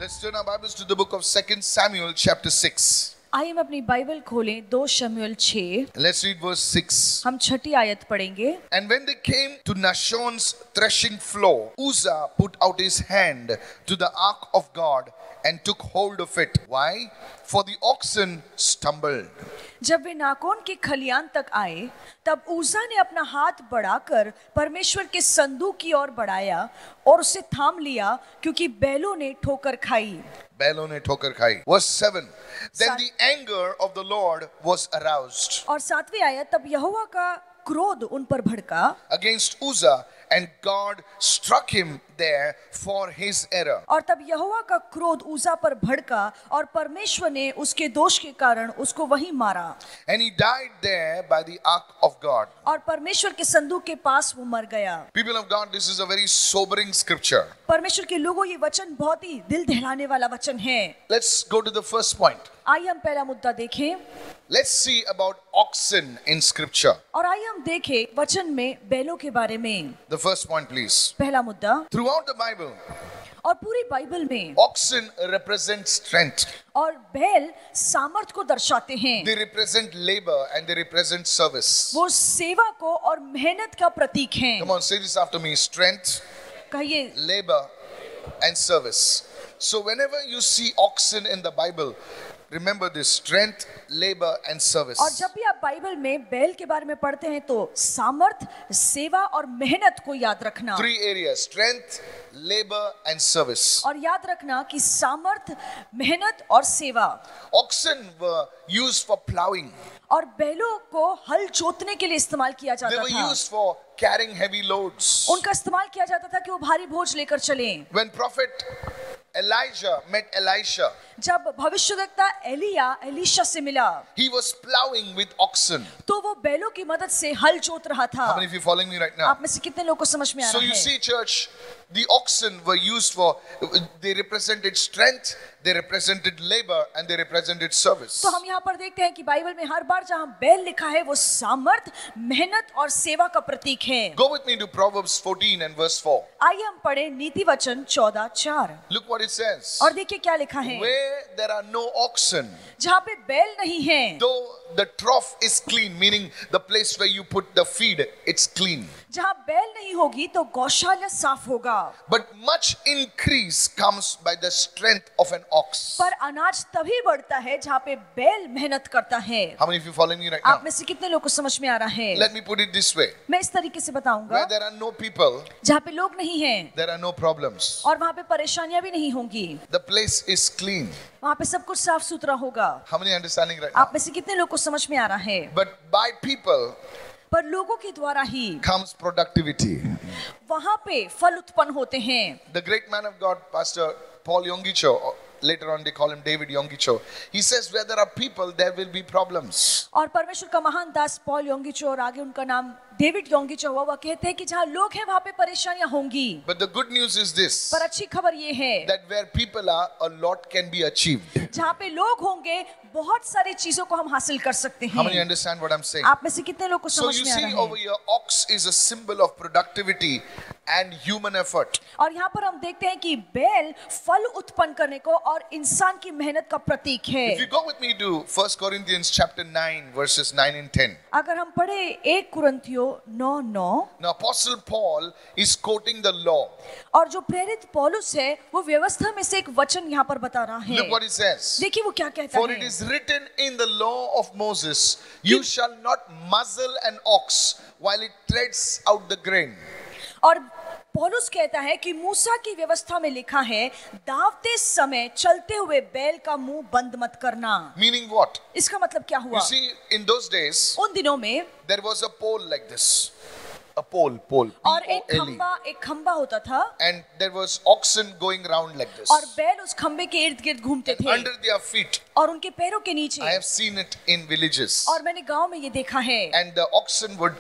Let's turn our Bibles to the book of 2 Samuel chapter 6. आइए हम अपनी Bible खोलें 2 शमूएल 6। Let's read verse 6. हम छठी आयत पढ़ेंगे। And when they came to Nashon's threshing floor, Uzzah put out his hand to the ark of God and took hold of it. Why? For the oxen stumbled. जब वे नाकोन के खलियान तक आए, तब उज्जा ने अपना हाथ बढ़ाकर परमेश्वर के संदूक की ओर बढ़ाया और उसे थाम लिया, क्योंकि बैलों ने ठोकर खाई। बैलों ने ठोकर खाई. Verse 7. Then the anger of the Lord was aroused और 7वीं आयत, तब यहोवा का क्रोध उन पर भड़का against Uzzah, and God struck him there for his error. और तब यहोवा का क्रोध उज्जा पर भड़का और परमेश्वर ने उसके दोष के कारण उसको वहीं मारा। And he died there by the ark of God. और परमेश्वर के संदूक के पास वो मर गया। People of God, this is a very sobering scripture. परमेश्वर के लोगों, ये वचन बहुत ही दिल दहलाने वाला वचन है। Let's go to the first point. आइए हम पहला मुद्दा देखें Let's see about oxen in scripture. और आइए हम देखें वचन में बैलों के बारे में। The first point, please. पहला मुद्दा, Throughout the Bible, और पूरी बाइबल में oxen represent strength. और बैल सामर्थ को दर्शाते हैं। They represent labor and they represent service. वो सेवा को और मेहनत का प्रतीक हैं। Come on, say this after me. Strength, कहिए, labor, and service. So whenever you see oxen in the Bible, remember this: strength, labor, and service. और जब भी आप बाइबल में बैल के बारे में पढ़ते हैं तो सामर्थ, सेवा और मेहनत को याद रखना। 3 areas: strength, labor, and service. और याद रखना कि सामर्थ, मेहनत और सेवा। Oxen were used for plowing. और बैलों को हल जोतने के लिए इस्तेमाल किया They जाता were था। used for carrying heavy loads. उनका इस्तेमाल किया जाता था कि वो भारी बोझ लेकर चलें। When prophet Elijah met Elisha, जब भविष्यद्वक्ता एलिया एलीशा से मिला, he was plowing with oxen. तो वो बैलों की मदद से हल जोत रहा था। How many of you following me right now? आप में से कितने लोगों को समझ में आ So रहा you है? see, church, the oxen were used for, they represented strength, they represented labor, and they represented service. तो हम यहाँ पर देखते हैं कि बाइबल में हर बार जहाँ बैल लिखा है वो सामर्थ, मेहनत और सेवा का प्रतीक है। Go with me to Proverbs 14 and verse 4. आइए हम पढ़े नीति वचन 14:4 Look what it says. और देखिए क्या लिखा है। Where there are no oxen, जहाँ पे बैल नहीं है, though the trough is clean, meaning the place where you put the feed, it's clean. जहाँ बैल नहीं होगी तो गौशाला साफ होगा। But much increase comes by the strength of an ox. पर अनाज तभी बढ़ता है जहाँ पे बैल मेहनत करता है। How many of you following me right now? आप में से कितने लोग को समझ में आ रहा है? Let me put it this way. मैं इस तरीके से बताऊंगा, Where there are no people, जहाँ पे लोग नहीं हैं there are no problems. और वहाँ पे परेशानियां भी नहीं होंगी, The place is clean. वहाँ पे सब कुछ साफ सुथरा होगा। How many understanding right now? आप में से कितने लोग को समझ में आ रहा है? But by people पर लोगों के द्वारा ही comes productivity. वहाँ पे फल उत्पन्न होते हैं। The great man of God, Pastor Paul Yonggi-cho, later on they call him David Yonggi-cho, he says where there are people, there will be problems. और परमेश्वर का महान दास पॉल योंगिचो और आगे उनका नाम डेविड योंगिचो हुआ, वह कहते हैं कि जहाँ लोग हैं वहाँ पे परेशानियां होंगी। But the good news is this, पर अच्छी खबर ये है that where people are, a lot can be achieved. जहाँ पे लोग होंगे बहुत सारी चीजों को हम हासिल कर सकते How many हैं। understand what I'm saying? आप में से कितने लोग को So समझ you में आ see रहा over है? here, ox is a symbol of productivity and human effort. और यहाँ पर हम देखते हैं कि बैल फल उत्पन्न करने को और इंसान की मेहनत का प्रतीक है। If you go with me to 1 Corinthians chapter 9 verses 9 and 10. अगर हम पढ़े 1 कुरिन्थियों 9:9, Now Apostle Paul is quoting the law. और जो प्रेरित पौलुस है वो व्यवस्था में से एक वचन यहाँ पर बता रहा है। Look what he says. देखिए वो क्या कहता For it है। is written in the law of Moses, you shall not muzzle an ox while it treads out the grain. और पौलुस कहता है कि मूसा की व्यवस्था में लिखा है, दावते समय चलते हुए बैल का मुंह बंद मत करना। Meaning what? इसका मतलब क्या हुआ? You see, in those days, उन दिनों में there was a pole like this. A pole. और एक P-O-L-E. खंबा होता था And there was oxen going round like this. और बैल उस खंबे के इर्द गिर्द घूमते थे Under their feet. और उनके पैरों के नीचे। I have seen it in villages. और मैंने गांव में ये देखा है। And the oxen would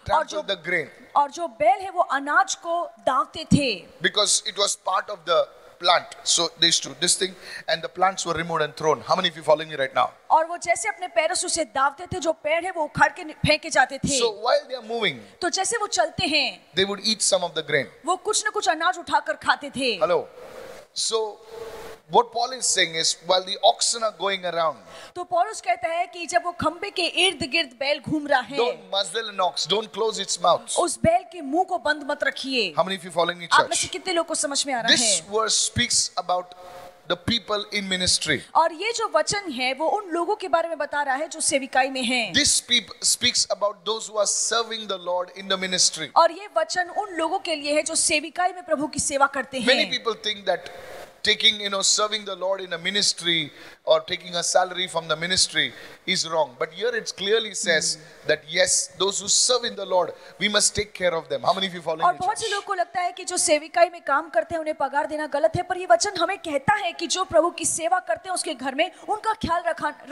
trample the grain. और जो बैल है वो अनाज को दावते थे। Because it was part of the plant. So they used to do this thing and the plants were removed and thrown. How many of you following me right now? और वो जैसे अपने पैरों से उसे दावते थे, जो पेड़ है वो उखाड़ के फेंके जाते थे। So while they are moving, तो जैसे वो चलते हैं they would eat some of the grain. वो कुछ न कुछ अनाज उठाकर खाते थे। Hello. So what Paul is saying is, while the oxen are going around, तो पौलुस कहता है कि जब वो खंबे के इर्द गिर्द बैल घूम रहा है, don't muzzle an ox, don't close its mouth. उस बैल के मुंह को बंद मत रखिए। How many of you following me, आप में से church? कितने लोग को समझ में आ रहा This है? verse speaks about the people in ministry. और ये जो वचन है वो उन लोगों के बारे में बता रहा है जो सेविकाई में हैं। This speaks about those who are serving the Lord in the ministry. और ये वचन उन लोगों के लिए है जो सेविकाई में प्रभु की सेवा करते हैं। Many people think that taking, serving the Lord in a ministry or taking a salary from the ministry is wrong. But here it clearly says that yes, those who serve in the Lord, we must take care of them. How many of you following और me, बहुत से church? लोग को लगता है कि जो सेविकाई में काम करते हैं उन्हें पगार देना गलत है, पर ये वचन हमें कहता है कि जो प्रभु की सेवा करते हैं उसके घर में उनका ख्याल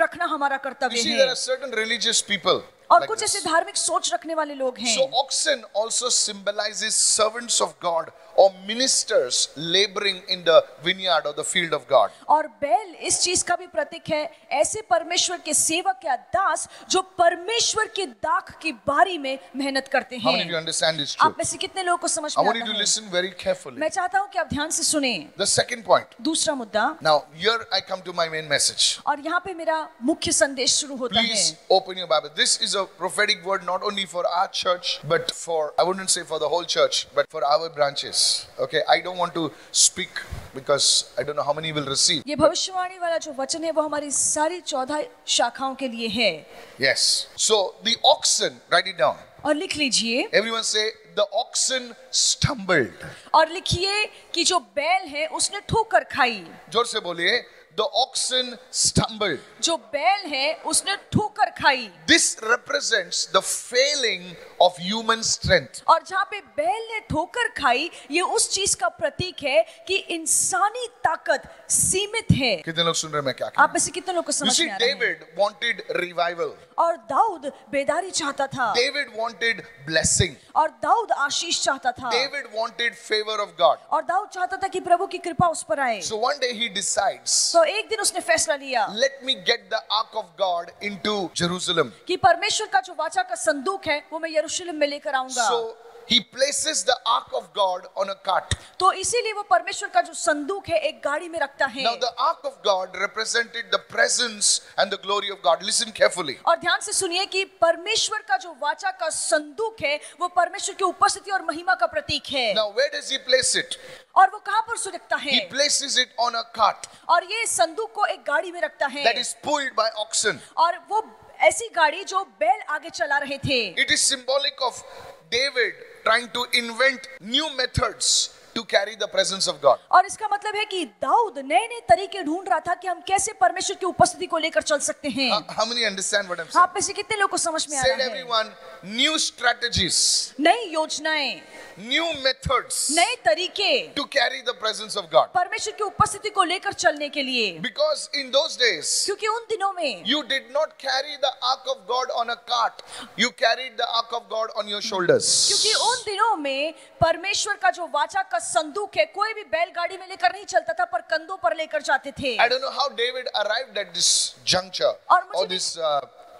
रखना हमारा You कर्तव्य see, there है। are certain religious people और like कुछ ऐसे this. धार्मिक सोच रखने वाले लोग हैं। So oxen also symbolizes servants of God or ministers laboring in the vineyard or the field of God. और बैल इस चीज का भी प्रतीक है, ऐसे परमेश्वर के सेवक या दास जो परमेश्वर के दाख की बारी में मेहनत करते How many of you हैं। understand this आप truth? में से कितने लोगों को समझ I में want you आता to है? listen very carefully. मैं चाहता हूँ कि आप ध्यान से सुने। The second point. दूसरा मुद्दा, Now, here I come to my main message. और यहाँ पे मेरा मुख्य संदेश शुरू होता है। Please open your Bible. This is a prophetic word not only for our church, but for, I wouldn't say for the whole church, but for our branches. Okay, I don't want to speak because I don't know how many will receive. ये भविष्यवाणी वाला जो वचन है वो हमारी सारी 14 शाखाओं के लिए है। Yes. So the oxen, write it down. और लिख लीजिए, Everyone say, the oxen stumbled. और लिखिए कि जो बैल है उसने ठोकर खाई। जोर से बोलिए, the oxen stumbled. जो बैल है उसने ठोकर खाई। This represents the failing of human strength. और जहाँ पे बैल ने ठोकर खाई, ये उस चीज का प्रतीक है कि इंसानी ताकत सीमित है। कितने लोग सुन रहे हैं मैं क्या कह रहा आप में से कितने लोग को हूं? You समझ see, में आ रहा है? David wanted revival. और दाऊद बेदारी चाहता था, David wanted blessing. और दाऊद आशीष चाहता था, David wanted favor of God. और दाऊद चाहता था कि प्रभु की कृपा उस पर आए। So one day he decides, तो एक दिन उसने फैसला लिया let me get the ark of God into Jerusalem. कि परमेश्वर का जो वाचा का संदूक है वो मैं यरूशलेम में लेकर आऊंगा। So he places the ark of God on a cart. तो इसीलिए वो परमेश्वर का जो संदूक है एक गाड़ी में रखता है। Now the ark of God represented the presence and the glory of God. Listen carefully. और ध्यान से सुनिए कि परमेश्वर का जो वाचा का संदूक है वो परमेश्वर की उपस्थिति और महिमा का प्रतीक है। Now where does he place it? और वो कहाँ पर सुरखता है? He places it on a cart और ये संदूक को एक गाड़ी में रखता है, that is pulled by oxen. और वो ऐसी गाड़ी जो बैल आगे चला रहे थे। It is symbolic of David trying to invent new methods to carry the presence of God. और इसका मतलब है कि दाऊद नए नए तरीके ढूंढ रहा था कि हम कैसे परमेश्वर की उपस्थिति को लेकर चल सकते हैं। How many understand what I'm saying? आप में से कितने लोग को समझ में आ Said रहा है? everyone, new strategies, नई योजनाएं, new methods नए तरीके to carry the presence of God. परमेश्वर की उपस्थिति को लेकर चलने के लिए, Because in those days, क्योंकि उन दिनों में you did not carry the ark of God on a cart. You carried the ark of God on your shoulders. क्योंकि उन दिनों में परमेश्वर का जो वाचा का संदूक है कोई भी बैलगाड़ी में लेकर नहीं चलता था पर कंधों पर लेकर जाते थे। I don't know how David arrived at this juncture or this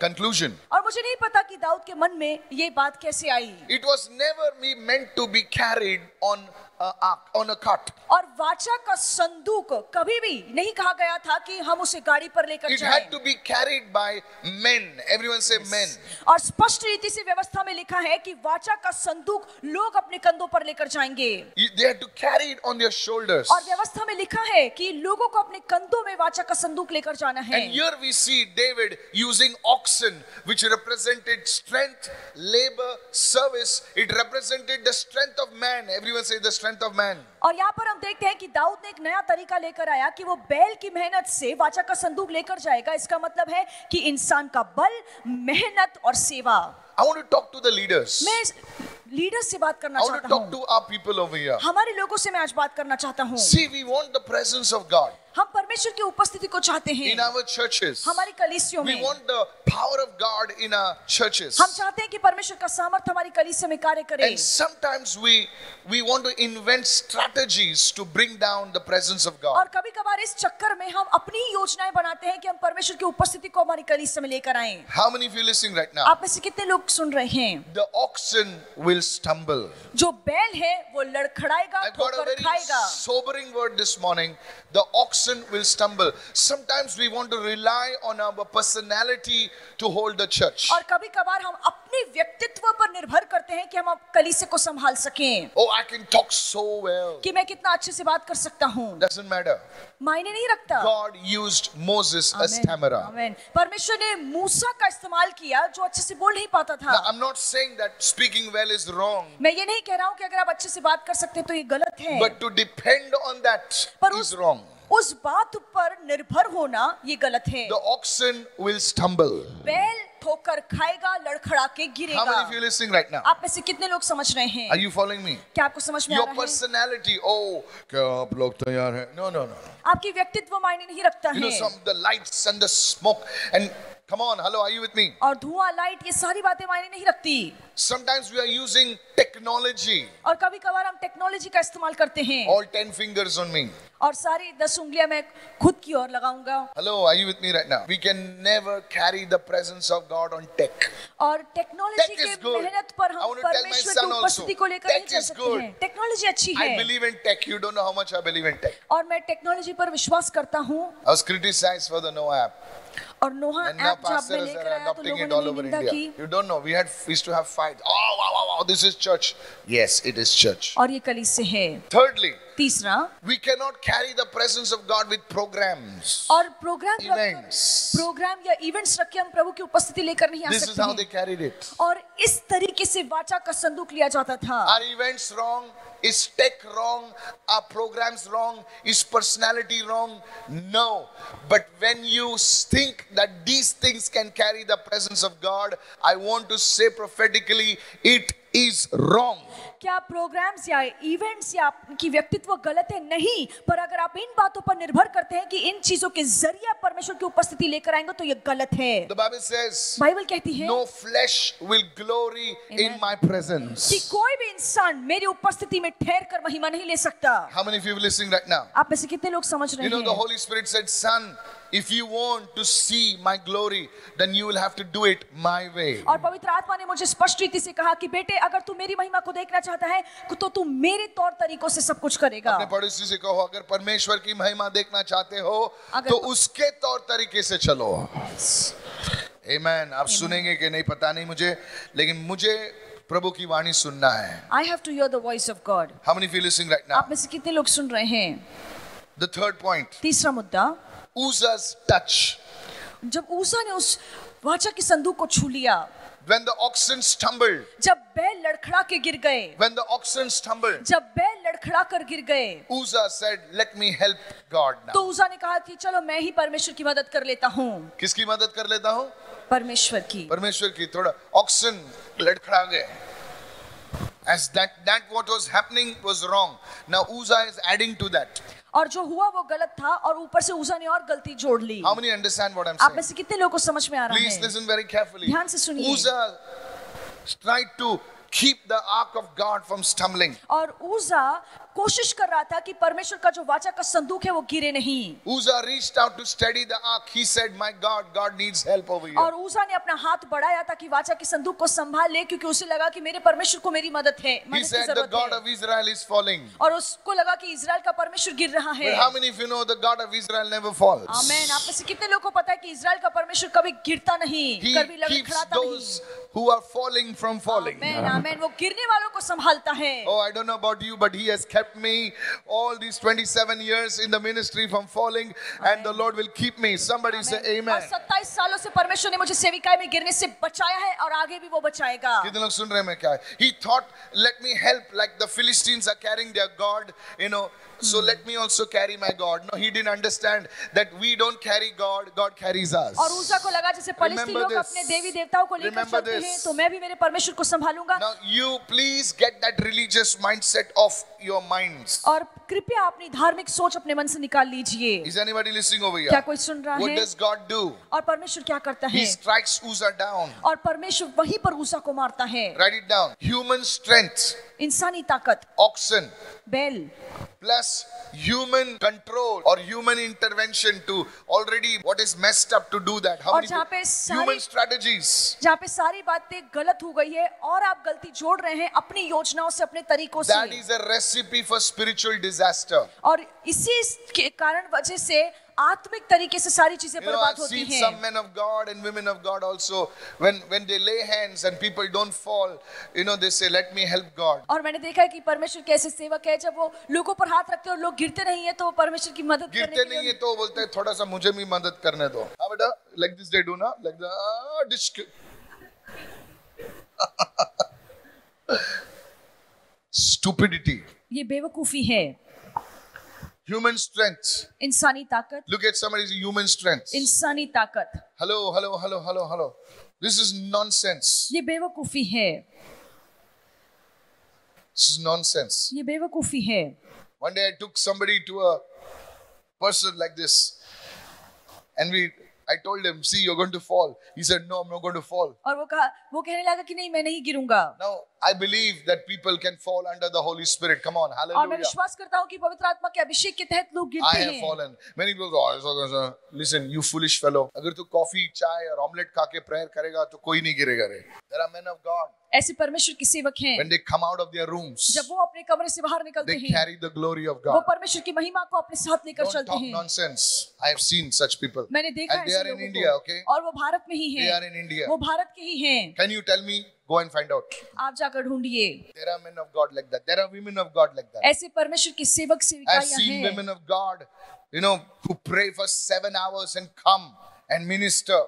conclusion. और मुझे नहीं पता कि दाऊद के मन में ये बात कैसे आई। It was never meant to be carried on a ark, on a cart. और वाचा का संदूक कभी भी नहीं कहा गया था कि हम उसे गाड़ी पर लेकर It जाएं। had to be carried by men. Everyone say men. और स्पष्ट रीति से व्यवस्था में लिखा है कि वाचा का संदूक लोग अपने कंधों पर लेकर जाएंगे। They had to carry it on their shoulders. और व्यवस्था में लिखा है कि लोगों को अपने कंधों में वाचा का संदूक लेकर जाना है। And here we see David using oxen, which represented strength, labor, service. It represented the strength of man. Everyone say the strength of man. और यहाँ पर हम देखते हैं कि दाऊद ने एक नया तरीका लेकर आया कि वो बैल की मेहनत से वाचा का संदूक लेकर जाएगा। इसका मतलब है कि इंसान का बल, मेहनत और सेवा। I want to talk to the leaders. मैं लीडर से बात करना I want to चाहता talk हूँ। to our people over here. हमारे लोगों से मैं आज बात करना चाहता हूँ। See, we want the presence of God हम परमेश्वर की उपस्थिति को चाहते हैं in our churches. हमारी कलीसियों We में। want the power of God in our churches. हम चाहते हैं कि परमेश्वर का सामर्थ हमारी कलीसिया में कार्य करे। And sometimes we want to invent strategies to bring down the presence of God. और कभी-कभार इस चक्कर में हम अपनी योजनाएं बनाते हैं कि हम परमेश्वर की उपस्थिति को हमारी कलीसिया में लेकर आएं। How many of you listening right now? आप में से कितने लोग सुन रहे हैं? The oxen will stumble. जो बैल है वो लड़खड़ाएगा, I've got a ठोकर very खाएगा। sobering word this morning. The oxen will stumble. Sometimes we want to rely on our personality to hold the church. और कभी कभार हम अपने व्यक्तित्व पर निर्भर करते हैं कि हम कलीसिया को संभाल सकें, Oh, I can talk so well. कि मैं कितना अच्छे से बात कर सकता हूँ। Doesn't matter. मायने नहीं रखता। God used Moses, a amen, stammerer. आमेन। परमेश्वर ने मूसा का इस्तेमाल किया जो अच्छे से बोल नहीं पाता था। Now, I'm not saying that speaking well is wrong, मैं ये नहीं कह रहा हूँ कि अगर आप अच्छे से बात कर सकते हैं तो ये गलत है, but to depend on that पर is wrong. उस बात पर निर्भर होना ये गलत है। The oxen will stumble. बैल ठोकर खाएगा, लड़खड़ा के How many गिरेगा। of you listening right now? आप में से कितने लोग समझ रहे हैं? Are you following me? क्या आपको समझ में आ Your रहा है? personality. Oh, क्या आप लोग तैयार हैं? No, no, no. आपकी व्यक्तित्व मायने नहीं रखता You know, है। some the lights and the smoke and come on, hello, are you with me? और धुआं, लाइट, ये सारी बातें मायने नहीं रखती। Sometimes we are using technology. और कभी कभार हम टेक्नोलॉजी का इस्तेमाल करते हैं। All 10 fingers on me. और सारी 10 उंगलियां मैं खुद की ओर लगाऊंगा। Hello, are you with me right now? We can never carry the presence of God on tech. और टेक्नोलॉजी Tech के is good. मेहनत पर I हम want to tell my परमेश्वर son की also, उपस्थिति को लेकर tech नहीं चल is सकते good. हैं। टेक्नोलॉजी अच्छी I है believe in tech. You don't know how much I believe in tech. और मैं टेक्नोलॉजी पर विश्वास करता हूँ। I was criticized for the Noah app. और नोहा And now ऐप जब मैं pastors लेकर are आया तो adopting लोगों it ने all मेरी over निंदा India. की। You don't know. We used to have fights. Oh, wow, wow, wow. This is church. Yes, it is church. और ये कलीसिया है। Thirdly, तीसरा, we cannot carry the presence of God with programs. और programme Events. Programme या events रख के हम प्रभु की उपस्थिति लेकर नहीं आ This is सकते how हैं। they carried it. और इस तरीके से वाचा का संदूक लिया जाता था। Are events wrong? Is tech wrong? Are programs wrong? Is personality wrong? No. But when you think that these things can carry the presence of God, I want to say prophetically, it is wrong. क्या programmes या events या आपकी व्यक्तित्व गलत है? नहीं, पर अगर आप इन बातों पर निर्भर करते हैं कि इन चीजों के जरिए आप परमेश्वर की उपस्थिति लेकर आएंगे तो ये गलत है। The Bible says, बाइबल कहती है no flesh will glory in Amen. my presence. कि कोई भी इंसान मेरी उपस्थिति में ठहर कर महिमा नहीं ले सकता। How many of you are listening right now? आप में से कितने लोग समझ रहे You know, the हैं? Holy Spirit said, son, if you want to see my glory, then you will have to do it my way. और पवित्र आत्मा ने मुझे स्पष्ट रीति से कहा कि बेटे अगर तू मेरी महिमा को देखना चाहता है तो तू मेरे तौर तरीकों से सब कुछ करेगा। अपने पड़ोसी से कहो, अगर परमेश्वर की महिमा देखना चाहते हो अगर- तो उसके तौर तरीके से चलो। Amen. आप सुनेंगे कि नहीं पता नहीं मुझे, लेकिन मुझे प्रभु की वाणी सुनना है। I have to hear the voice of God. How many of you listening right now? आप में से कितने लोग सुन रहे हैं? The third point, तीसरा मुद्दा, Uzzah's touch. जब ऊसा ने उस वाचा के संदूक को छू लिया, When the oxen stumbled, जब बैल लड़खड़ा के गिर गए, when the oxen stumbled, जब बैल लड़खड़ा कर गिर गए, Uzzah said, let me help God तो now. ऊसा ने कहा कि चलो मैं ही परमेश्वर की मदद कर लेता हूँ। किसकी मदद कर लेता हूँ? परमेश्वर की। परमेश्वर की। थोड़ा oxen लड़खड़ा गए. As that what was happening was wrong. Now Uzzah is adding to that. और जो हुआ वो गलत था और ऊपर से ऊसा ने और गलती जोड़ ली। How many understand what I'm आप में saying? से कितने लोगों को समझ में आ रहा Please है? listen very carefully. ध्यान से सुनिए। Uzzah tried to keep the ark of God from stumbling. और ऊसा कोशिश कर रहा था कि परमेश्वर का जो वाचा का संदूक है वो गिरे नहीं। Uzzah reached out to steady the ark. He said, my God needs help over here. और ऊसा ने अपना हाथ बढ़ाया ताकि वाचा के संदूक को संभाल ले, क्योंकि उसे लगा कि मेरे परमेश्वर को मेरी मदद है, He मदद की said, the जरूरत God है। of Israel is falling. और उसको लगा कि इजराइल का परमेश्वर गिर रहा है। But how many of you know the God of Israel never falls? आमेन। आप में से कितने लोगों को पता है कि इजराइल का परमेश्वर कभी गिरता नहीं, He कभी keeps लड़खड़ाता those नहीं। who are falling from falling. आमेन, आमेन। वो गिरने वालों को संभालता है। Oh, I don't know about you, but He has kept me all these 27 years in the ministry from falling, and the Lord will keep me. Somebody say और Amen. 27 सालों से परमेश्वर ने मुझे सेविकाई में गिरने से बचाया है और आगे भी वो बचाएगा। कितने लोग सुन रहे हैं मैं क्या है? He thought, let me help, like the Philistines are carrying their God, you know, so let me also carry my God. No, he didn't understand that we don't carry God, God carries us. और ऊसा को लगा जैसे फलिस्ती Remember लोग this. अपने देवी देवताओं को लेकर Remember चलते हैं, this. तो मैं भी मेरे परमेश्वर को संभालूंगा। Now you please get that religious mindset of your minds. और कृपया अपनी धार्मिक सोच अपने मन से निकाल लीजिए। Is anybody listening over here? क्या कोई सुन रहा What है? does God do? और परमेश्वर क्या करता He है? strikes Uzzah down. और परमेश्वर वहीं पर उसा को मारता है। Write it down. Human strength, इंसानी ताकत, oxen, बैल plus human control or human intervention to already what is messed up to do that. How और many जहाँ पे human सारी strategies? जहाँ पे सारी बातें गलत हो गई है और आप गलती जोड़ रहे हैं अपनी योजनाओं से, अपने तरीकों That से, is a recipe for spiritual disaster. और इसी के कारण वजह से आत्मिक तरीके से सारी चीजें You know, बर्बाद I've होती seen हैं। some men of God and women of God also, when they lay hands and people don't fall, you know, they say, let me help God. और मैंने देखा है कि परमेश्वर के ऐसे सेवक है, जब वो लोगों पर हाथ रखते हैं और लोग गिरते नहीं है तो वो परमेश्वर की मदद करने गिरते के नहीं लिए है तो वो बोलते हैं थोड़ा सा मुझे भी मदद करने दो। हाँ बेटा, like this they do ना, like the dish. Stupidity, ये बेवकूफी है। human strength. इंसानी ताकत, Look at somebody's human strength. इंसानी ताकत, Hello, hello, hello, hello, hello. This is nonsense. ये बेवकूफी है। This is nonsense. ये बेवकूफी है। One day I took somebody to a person like this, and I told him, see, you're going to fall. He said, no, I'm not going to fall. और वो कहने लगा कि नहीं, मैं नहीं गिरूंगा। Now, I believe that people can fall under the Holy Spirit. Come on, और मैं hallelujah. विश्वास करता हूँ कि पवित्र आत्मा के अभिषेक के तहत लोग I गिरते have हैं। fallen. Many people go, oh, listen, you foolish fellow. अगर तू कॉफी, चाय और ऑमलेट खा के प्रेयर करेगा तो कोई नहीं गिरेगा रे. There are men of God. ऐसे परमेश्वर के सेवक हैं, When they come out of their rooms, जब वो अपने कमरे से बाहर निकलते they हैं, carry the glory of वो God. परमेश्वर की महिमा को अपने साथ लेकर Don't चलते talk हैं। nonsense. I have seen such people. मैंने देखा And they ऐसे are in लोगों India, को। okay? और वो भारत में ही They हैं। are in India. वो भारत के ही हैं। Can you tell me? Go and find out. आप जाकर ढूंढिए। There are men of God like that. There are women of God like that. ऐसे परमेश्वर के सेवक I've सेविकाएं seen हैं। women of God, you know, who pray for 7 hours and come and minister.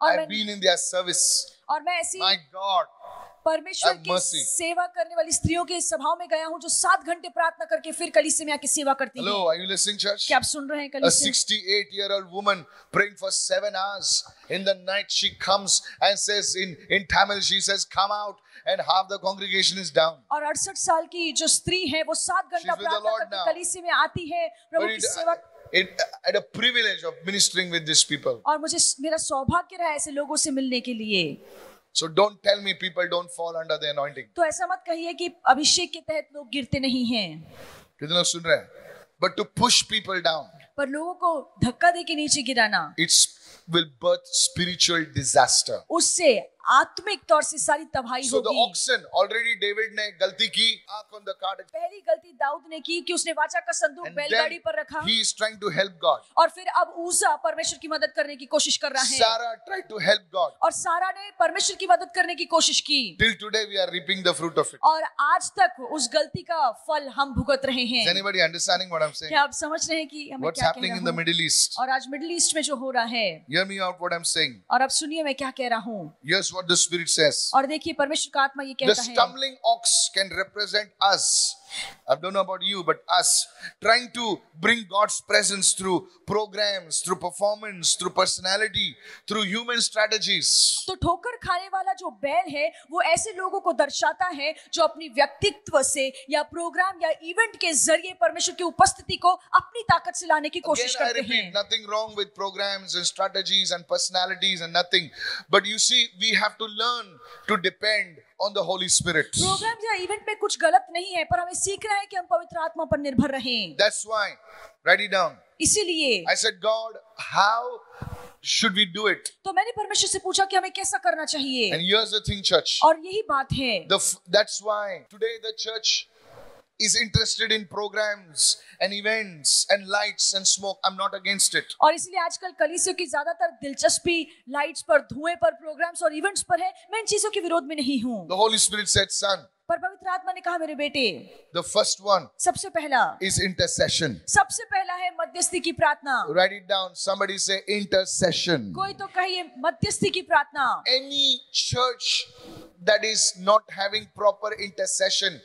और I've been in their service. मैं ऐसी My God. परमेश्वर Have की mercy. सेवा करने वाली स्त्रियों के सभाओं में गया हूँ जो 7 घंटे प्रार्थना करके फिर कलीसिया में आके सेवा करती हैं। Hello, are you listening, church? क्या आप सुन रहे हैं A कलीसिया? 68-year-old woman praying for 7 hours. In the night, she comes and says, in Tamil, she says, come out, and half the congregation is down. और 68 साल की जो स्त्री है वो 7 घंटा She's with the प्रार्थना Lord करके now. कलीसिया में आती है, प्रभु But की सेवा। it had a privilege of ministering with these people. और मुझे मेरा सौभाग्य रहा ऐसे लोगों से मिलने के लिए। So don't tell me people don't fall under the anointing. तो ऐसा मत कहिए कि अभिषेक के तहत लोग गिरते नहीं हैं, कितने लोग सुन रहे हैं? But to push people down, पर लोगों को धक्का दे के नीचे गिराना, it will birth spiritual disaster. उससे आत्मिक तौर से सारी तबाही So the होगी। oxen, already David ने गलती की, आंख on the cart, पहली गलती दाऊद ने की कि उसने वाचा का संदूक and बैलगाड़ी then पर रखा, he is trying to help God. और फिर अब उसा परमेश्वर की मदद करने की कोशिश कर रहा है, Sarah tried to help God. और सारा ने परमेश्वर की मदद करने की कोशिश की, Till today we are reaping the fruit of it. और आज तक उस गलती का फल हम भुगत रहे Is हैं। anybody understanding what I'm saying? क्या आप समझ रहे हैं कि हमें What's क्या happening कहना in the हूँ? Middle East? और आज मिडिल ईस्ट में जो हो रहा है, Hear me out what I'm saying. और अब सुनिए मैं क्या कह रहा हूँ, Here's what the Spirit says. और देखिए परमेश्वर का आत्मा ये The कहता है। stumbling ox can represent us. I don't know about you, but us trying to bring God's presence through programs, through performance, through personality, through human strategies. तो ठोकर खाने वाला जो बैल है वो ऐसे लोगों को दर्शाता है जो अपनी व्यक्तित्व से या प्रोग्राम या इवेंट के जरिए परमेश्वर की उपस्थिति को अपनी ताकत से लाने की Again, कोशिश I करते repeat, हैं। nothing wrong with programs and strategies and personalities and nothing. But you see, we have to learn to depend on the Holy Spirit. Program या इवेंट में कुछ गलत नहीं है, पर हमें सीखना है कि हम पवित्र आत्मा पर निर्भर रहें। That's why, write it down. इसीलिए I said, God, how should we do it? तो मैंने परमेश्वर से पूछा कि हमें कैसा करना चाहिए, And here's the thing, church. और यही बात है। That's why today the church is interested in programs and events and lights and smoke. I'm not against it. और इसलिए आजकल कलीसियों की ज्यादातर दिलचस्पी लाइट्स पर, धुएं पर, प्रोग्राम्स और इवेंट्स पर है। मैं इन चीजों के विरोध में नहीं हूँ, The Holy Spirit said, son, पर पवित्र आत्मा ने कहा मेरे बेटे, the first one सबसे पहला is intercession. सबसे पहला है मध्यस्थी की प्रार्थना। Write it down. Somebody say intercession. कोई तो कहिए मध्यस्थी की प्रार्थना। Any church that is not having proper intercession,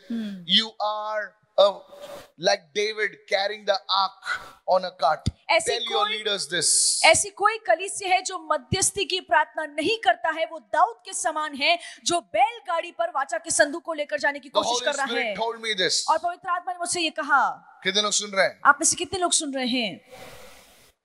you are like David carrying the ark on a cart. ऐसी Tell your कोई- leaders this. ऐसी कोई कलीसिया है जो मध्यस्थी की प्रार्थना नहीं करता है, वो दाऊद के समान है जो बैलगाड़ी पर वाचा के संदूक को लेकर जाने की The कोशिश Holy कर रहा है। Spirit told me this. और पवित्र आत्मा ने मुझसे ये कहा। कितने लोग सुन रहे हैं? आप में से कितने लोग सुन रहे हैं?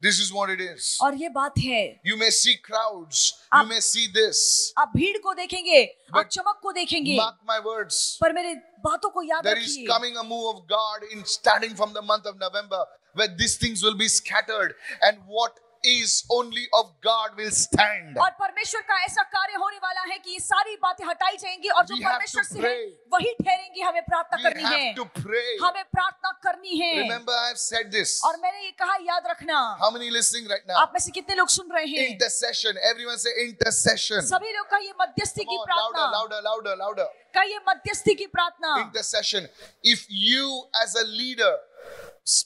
This is what it is. और ये बात है, You may see crowds. You आप- may see this. आप भीड़ को देखेंगे, आप But चमक को देखेंगे, Mark my words. पर मेरे बातों को याद There is रखिए। coming a move of God in starting from the month of November, where these things will be scattered, and what is only of God will stand. और परमेश्वर का ऐसा कार्य होने वाला है कि ये सारी बातें हटाई जाएंगी और जो We have परमेश्वर to से है pray. वही ठहरेंगी। हमें प्रार्थना We करनी have है, to pray. हमें प्रार्थना करनी है। Remember, I have said this. और मैंने ये कहा, याद रखना। How many listening right now? आप में से कितने लोग सुन रहे हैं? Intercession. Everyone say intercession. सभी लोग का ये मध्यस्थी Come की on, प्रार्थना, louder, louder, louder, louder. का ये मध्यस्थी की प्रार्थना। Intercession. If you as a leader,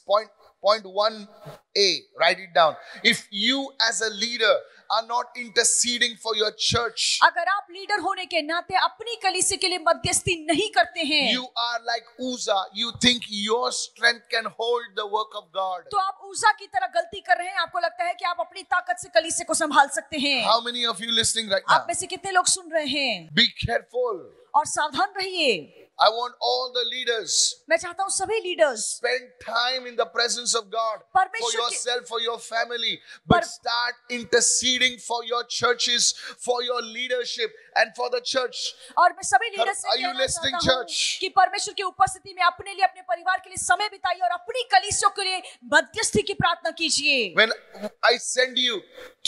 point 1A, write it down. If you as a leader are not interceding for your church, अगर आप लीडर होने के नाते अपनी कलीसिया के लिए मध्यस्थी नहीं करते हैं, you are like Uzzah. You think your strength can hold the work of God. तो आप उज़ा की तरह गलती कर रहे हैं। आपको लगता है कि आप अपनी ताकत से कलीसिया को संभाल सकते हैं। How many of you listening right आप now? में से कितने लोग सुन रहे हैं? Be careful. और सावधान रहिए। I want all the leaders मैं चाहता हूँ सभी leaders spend time in the presence of God for परमेश्वर के- yourself, for your family, but पर- start interceding for your churches, for your leadership, and for the church. और मैं सभी लीडर्स से Are you कहना listening, चाहता हूँ church? कि परमेश्वर की उपस्थिति में अपने लिए, अपने परिवार के लिए समय बिताइए और अपनी कलीसियों के लिए मध्यस्थी की प्रार्थना कीजिए। When I send you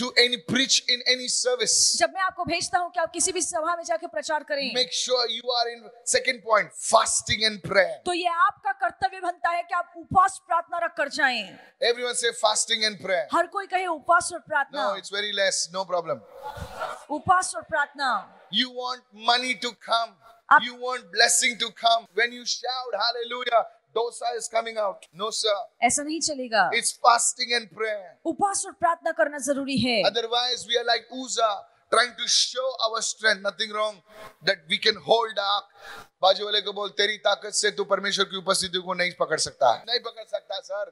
to any preach in any service, जब मैं आपको भेजता हूँ कि आप किसी भी सभा में जाकर प्रचार करें, make sure you are in second point, fasting and prayer. तो ये आपका कर्तव्य बनता है कि आप उपवास प्रार्थना रख कर जाएं। Everyone say fasting and prayer. हर कोई कहे उपवास और प्रार्थना, No, it's very less, no problem. उपवास और प्रार्थना। You want money to come. Up- You want blessing to come. When you shout hallelujah, dosa is coming out. No, sir. ऐसा नहीं चलेगा। It's fasting and prayer. उपवास और प्रार्थना करना जरूरी है। Otherwise, we are like Uzzah, trying to show our strength. Nothing wrong that we can hold the ark. बाजू वाले को बोल, तेरी ताकत से तू परमेश्वर की उपस्थिति को नहीं पकड़ सकता। नहीं पकड़ सकता, sir.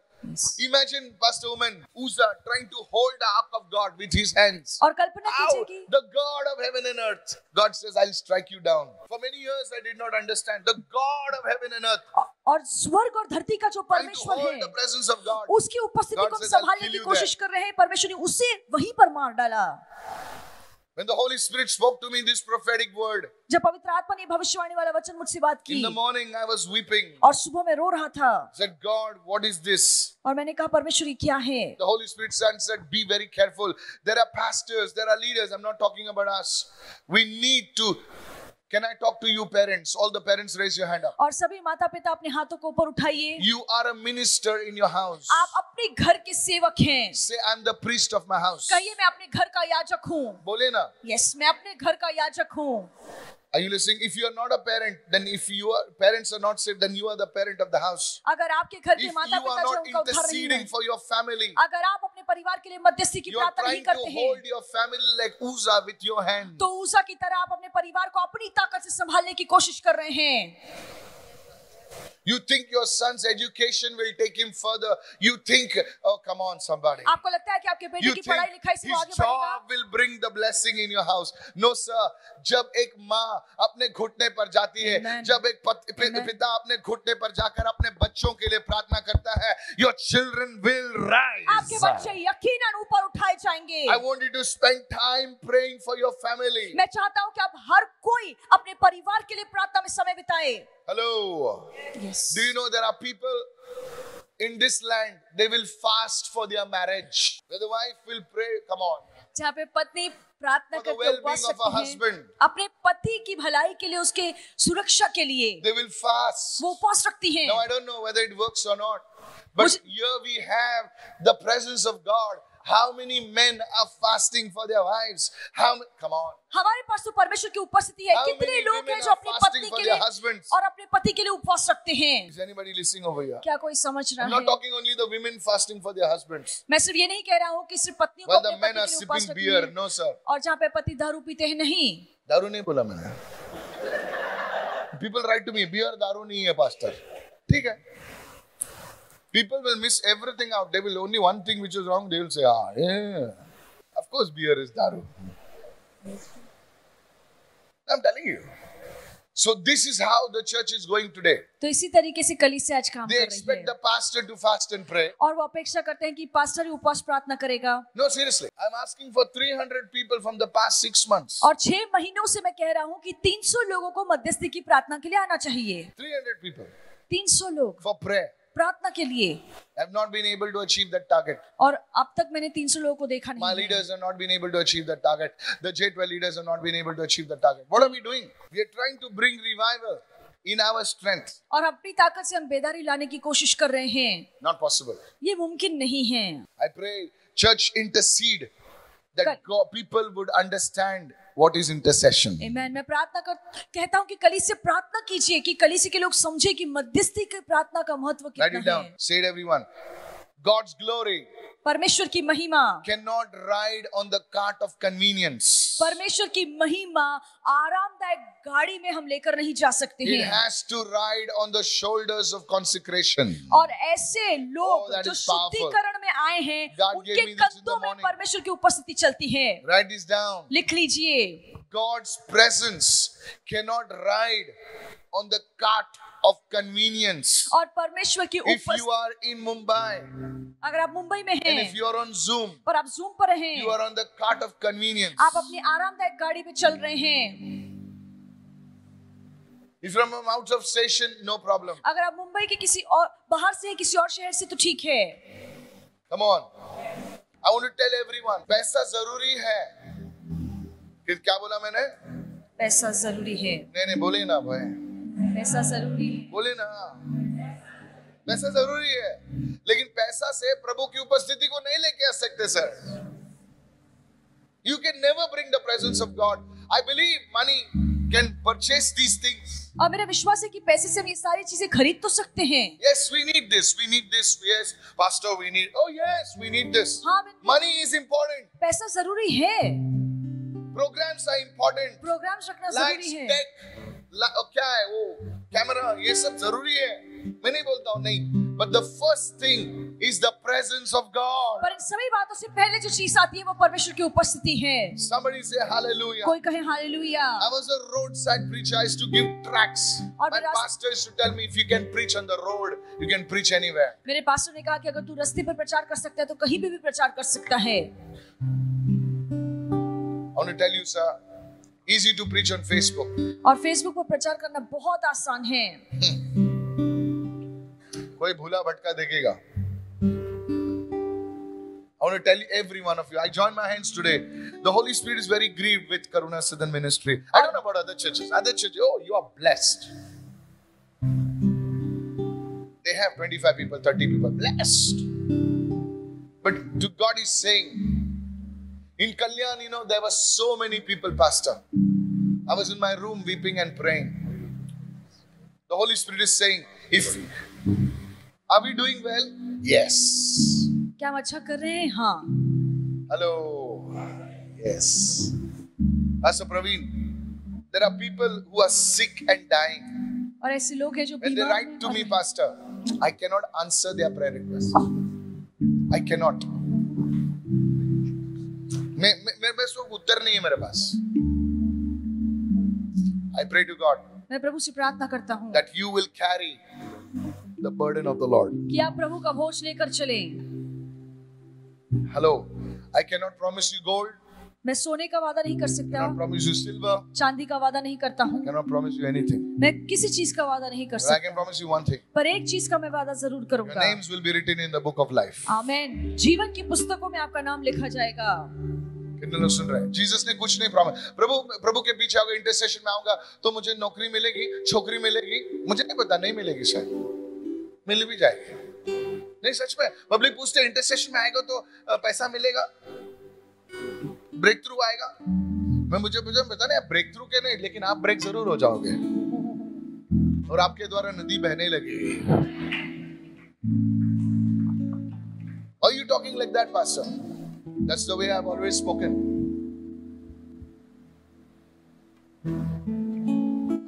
Imagine, Pastor Woman, Uzzah trying to hold the ark of God with his hands. और कल्पना कीजिए Ow, कि the God of heaven and earth. God says, I'll strike you down. For many years, I did not understand. The God of heaven and earth, और स्वर्ग और धरती का जो trying to परमेश्वर hold है, the presence of God. उसकी उपस्थिति God को हम says, I'll संभालने kill की you कोशिश कर रहे हैं। परमेश्वर ने उसे वहीं पर मार डाला। When the Holy Spirit spoke to me this prophetic word, जब पवित्र आत्मा ने भविष्यवाणी वाला वचन मुझसे बात की in the morning I was weeping. और सुबह में रो रहा था, I said, God, what is this? और मैंने कहा परमेश्वर ये क्या है? The Holy Spirit said, be very careful. There are pastors, there are leaders. I'm not talking about us. We need to. Can I talk to you parents? All the parents, raise your hand up. और सभी माता पिता अपने हाथों को ऊपर उठाइए। You are a minister in your house. आप अपने घर के सेवक हैं। Say, I'm the priest of my house. कहिए मैं अपने घर का याजक हूँ। बोले ना. यस, मैं अपने घर का याजक हूँ। Are you listening? If you are not a parent, then if your parents are not saved, then you are the parent of the house. अगर आपके घर के If माता you are पिता जो not उनका उद्धार नहीं interceding है, for your family, अगर आप अपने परिवार के लिए मध्यस्थी की you are प्रार्थना नहीं trying to करते हैं, hold your family like Uzzah with your hand. तो ऊसा की तरह आप अपने परिवार को अपनी ताकत से संभालने की कोशिश कर रहे हैं। You think your son's education will take him further. You think, oh, come on, somebody. आपको लगता है कि आपके बेटे You की think पढ़ाई लिखाई से वो his आगे बढ़ेगा? job will bring the blessing in your house. No, sir. जब एक माँ अपने घुटने पर जाती है, Amen. जब एक Amen. पिता अपने घुटने पर जाकर अपने बच्चों के लिए प्रार्थना करता है, your children will आपके rise. बच्चे यकीनन ऊपर उठाए जाएंगे। I want you to spend time praying for your family. मैं चाहता हूँ कि आप हर कोई अपने परिवार के लिए प्रार्थना में समय बिताए। Hello. Yes. Do you know there are people in this land, they will fast for their marriage. Where the wife will pray, come on. जहाँ पे पत्नी प्रार्थना For the करके उपवास well-being of her रखती है husband. अपने पति की भलाई के लिए, उसके सुरक्षा के लिए They will fast. वो उपवास रखती हैं। Now I don't know whether it works or not. But here we have the presence of God. How many men are fasting for their wives? Come on. हमारे पास तो परमेश्वर की उपस्थिति है। How कितने many लोग women हैं जो are अपनी fasting पत्नी for के their लिए husbands? और अपने पति के लिए उपवास रखते हैं? Is anybody listening over here? क्या कोई समझ I'm रहा not है? talking only the women fasting for their husbands. मैं सिर्फ ये नहीं कह रहा हूँ कि सिर्फ पत्नियों को While अपने the पति men के are लिए उपवास sipping रखनी beer. है No, sir. और जहाँ पे पति दारू पीते हैं नहीं। दारू नहीं बोला मैंने. People write to me, beer दारू नहीं है, pastor. ठीक है. People will miss everything out. They will only one thing which is wrong. They will say, yeah, of course beer is daru. I'm telling you. So this is how the church is going today. तो इसी तरीके से कलीसिया आज काम They कर रही expect है the pastor to fast and pray. और वो अपेक्षा करते हैं कि पास्टर ही उपवास प्रार्थना करेगा. No, seriously. I'm asking for 300 people from the past 6 months. और 6 महीनों से मैं कह रहा हूँ कि 300 लोगों को मध्यस्थी की प्रार्थना के लिए आना चाहिए. 300 people 300 लोग for prayer. प्रार्थना के लिए. I've not been able to achieve that target. और अब तक मैंने 300 लोगों को देखा My नहीं है. leaders have not been able to achieve that target. The J12 leaders have not been able to achieve that target. What are we doing? We are trying to bring revival in our strength. और अपनी ताकत से हम बेदारी लाने की कोशिश कर रहे हैं. Not possible. ये मुमकिन नहीं है. I pray church intercede that God, people would understand what is intercession. आमीन. मैं कहता हूँ कि कलीसिया प्रार्थना कीजिए कि कलीसिया के लोग समझे कि मध्यस्थी की प्रार्थना का महत्व Write कितना it down. है. Say it everyone. God's glory परमेश्वर की महिमा. cannot ride on the cart of convenience. परमेश्वर की महिमा आरामदायक गाड़ी में हम लेकर नहीं जा सकते It हैं. has to ride on the shoulders of consecration. और ऐसे लोग that जो is powerful. शुद्धिकरण में आए हैं God gave उनके me this in the कंधों में morning. परमेश्वर की उपस्थिति चलती है. Write this down. लिख लीजिए. God's presence cannot ride on the cart of convenience. और परमेश्वर की If you उपस्थिति, are in Mumbai अगर आप मुंबई में and हैं if you are on Zoom, और आप जूम पर हैं, you are on the cart of convenience. आप अपनी आरामदायक गाड़ी पे चल रहे हैं. If you are from out of station, no problem. अगर आप मुंबई के किसी और बाहर से हैं, किसी और शहर से तो ठीक है. Come on. I want to tell everyone, पैसा जरूरी है. फिर क्या बोला मैंने? पैसा जरूरी है. नहीं बोले ना भाई. पैसा जरूरी है. बोले ना. पैसा जरूरी है, लेकिन पैसा से प्रभु की उपस्थिति को नहीं लेके आ सकते sir. You can never bring the presence of God. I believe money can purchase these things. और मेरा विश्वास है कि पैसे से हम ये सारी चीजें खरीद तो सकते हैं. Yes, we need this. We need this. Yes, pastor, we need. Oh yes, we need this. हाँ, Money is important. पैसा जरूरी है. Programs are important. प्रोग्राम्स रखना Lights, जरूरी है. tech, क्या है वो कैमरा, ये सब जरूरी है. मैं नहीं बोलता हूँ नहीं. But the first thing is the presence of God. पर इन सभी बातों से पहले जो चीज आती है वो परमेश्वर की उपस्थिति है. Somebody say hallelujah. कोई कहे hallelujah. I was a roadside preacher. I used to give tracts. और My मेरा- pastor used to tell me, if you can preach on the road, you can preach anywhere. मेरे pastor ने कहा कि अगर तू रास्ते पर प्रचार कर सकता है तो कहीं भी प्रचार कर सकता है. I want to tell you, sir, easy to preach on Facebook. और फेसबुक पर प्रचार करना बहुत आसान है. कोई भूला भटका देखेगा. I want to tell every one of you, I join my hands today. The Holy Spirit is very grieved with Karuna Siddhan Ministry. I don't know about other churches. Other churches, oh, you are blessed. They have 25 people, 30 people. Blessed. But to God is saying, in Kalyan, there were so many people, Pastor. I was in my room weeping and praying. The Holy Spirit is saying, are we doing well? Yes. क्या हम अच्छा कर रहे हैं? हाँ. Hello. Yes. Pastor Praveen, there are people who are sick and dying. और ऐसे लोग हैं जो When they बीमार write to me, Pastor, I cannot answer their prayer request. I cannot. मेरे पास उत्तर नहीं है मेरे पास. I pray to God मैं प्रभु से प्रार्थना करता हूँ that you will carry the burden of the Lord. कि आप प्रभु का बोझ लेकर चलें. Hello. I cannot promise you gold. मैं सोने का वादा नहीं कर I सकता. cannot promise you silver. चांदी का वादा नहीं करता हूँ. I cannot promise you anything. मैं किसी चीज का वादा नहीं कर But I सकता. can promise you one thing. पर एक चीज का मैं वादा जरूर Your करूंगा. names will be written in the book of life. आमेन. जीवन की पुस्तकों में आपका नाम लिखा जाएगा. कितने लोग सुन रहे हैं? जीसस ने कुछ नहीं प्रॉमिस. प्रभु के पीछे आऊंगा, इंटरसेशन में आऊंगा तो मुझे नौकरी मिलेगी, छोकरी मिलेगी. मुझे नहीं पता, नहीं मिलेगी, शायद मिल भी जाएगी. नहीं, सच में पब्लिक पूछते हैं इंटरसेशन में आएगा तो पैसा मिलेगा, ब्रेक थ्रू आएगा. मुझे पता नहीं, ब्रेक थ्रू के नहीं, लेकिन आप ब्रेक जरूर हो जाओगे और आपके द्वारा नदी बहने लगेगी. Are you talking like that, Pastor? That's the way I've always spoken.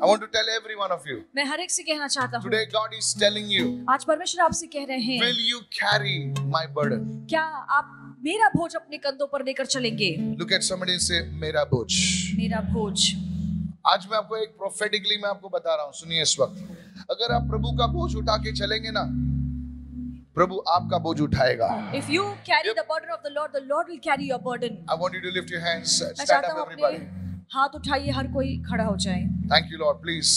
I want to tell every one of you. मैं हर एक से कहना चाहता हूँ, Today God is telling you, आज परमेश्वर आपसे कह रहे हैं, will you carry my burden? क्या आप मेरा बोझ अपने कंधों पर लेकर चलेंगे? Look at somebody and say, मेरा बोझ. मेरा बोझ. आज मैं आपको एक prophetically मैं आपको बता रहा हूँ, सुनिए इस वक्त. अगर आप प्रभु का बोझ उठा के चलेंगे ना, प्रभु आपका बोझ उठाएगा. If you carry the burden of the Lord will carry your burden. I want you to lift your hands. मैं Stand चाहता up हूँ everybody. अपने हाथ उठाइए, हर कोई खड़ा हो जाए. Thank you Lord, please.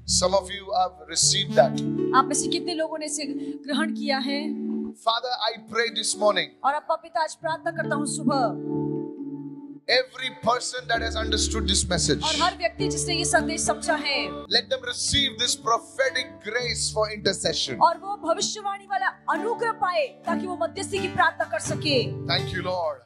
Some of you have received that. आप में से कितने लोगों ने इसे ग्रहण किया है? Father, I pray this morning. और अब पिता आज प्रार्थना करता हूँ सुबह, Every person that has understood this message, और हर व्यक्ति जिसने ये संदेश समझा है, let them receive this prophetic grace for intercession. और वो भविष्यवाणी वाला अनुग्रह पाए ताकि वो मध्यस्थी की प्रार्थना कर सके. Thank you Lord.